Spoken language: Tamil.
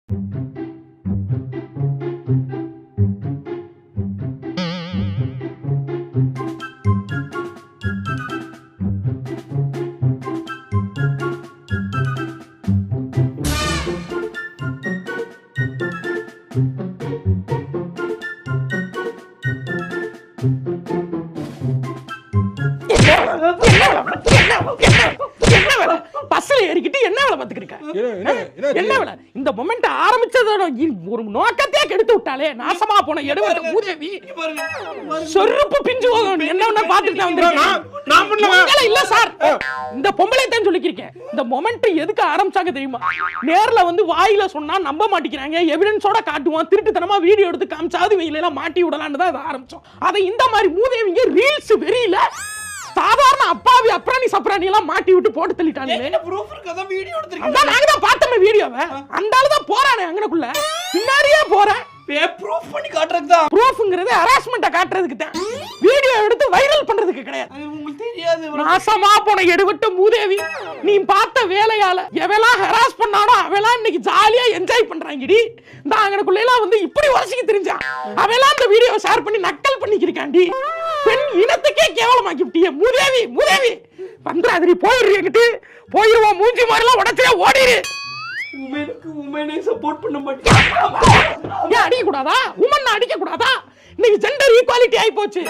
பஸ்ல ஏறிக்கிட்டு என்ன வேலை பாத்துக்கிருக்க? என்ன வேலை? இந்த மொமெண்ட் ஆரம்பிச்சதோட ஒரு நோக்கத்தையே கெடுத்து விட்டாலே. நாசமா போன எடுவட்ட மூதேவி. சொருப்பு பிஞ்சு போகும். என்ன வேணா பாத்துட்டு தான் வந்திருக்கேன். இல்ல சார், இந்த பொம்பளை தான் சொல்லிக்கிறேன். இந்த மொமெண்ட் எதுக்கு ஆரம்பிச்சாங்க தெரியுமா? நேர்ல வந்து வாயில சொன்னா நம்ப மாட்டேங்கிறாங்க. எவிடன்ஸோட காட்டுவான். திருட்டுத்தனமா வீடியோ எடுத்து காமிச்சாது இவங்க எல்லாம் மாட்டி விடலான்னு தான் அதை ஆரம்பிச்சோம். அதை இந்த மாதிரி மூதேவிங்க ரீல்ஸ் வெறியில சாதாரண அப்பாவி அப்ராணி சப்ராணி எல்லாம் மாட்டி விட்டு போட்டு தள்ளிட்டாங்க. என்ன ப்ரூஃப் இருக்கதா வீடியோ எடுத்துறீங்க? அதான் நாங்க தான் பார்த்தோமே வீடியோவை. அந்த ஆளு தான் போறானே அங்கனக்குள்ள. பின்னாடியே போறேன். ப்ரூஃப் பண்ணி காட்றதுக்கு தான். ப்ரூஃப்ங்கிறது ஹராஸ்மென்ட்ட காட்றதுக்கு தான். வீடியோ எடுத்து வைரல் பண்றதுக்கு கிடையாது. அது உங்களுக்கு தெரியாது. நாசமா போன எடுவட்ட மூதேவி. நீ பார்த்த வேலையால எவெல்லாம் ஹராஸ் பண்ணானோ அவெல்லாம் இன்னைக்கு ஜாலியா என்ஜாய் பண்றாங்கடி. இந்த அங்கனக்குள்ள எல்லாம் வந்து இப்படி வசிக்க தெரிஞ்சா அவெல்லாம் அந்த வீடியோவை ஷேர் பண்ணி நக்கல் பண்ணிக்கிருக்காண்டி. பெண் இனத்துக்கே கேவலமாக்கி விட்டிய மூதேவி. மூதேவி பண்றாதடி. போயிடுறியங்கிட்டு போயிருவோம். மூஞ்சி மாதிரிலாம் உடச்சே ஓடிரு. உமனே சப்போர்ட் பண்ண மாட்டேன். ஏன் அடிக்க கூடாதா? உமன் அடிக்க கூடாதா? இன்னைக்கு ஜெண்டர் ஈக்குவாலிட்டி ஆயி போச்சு.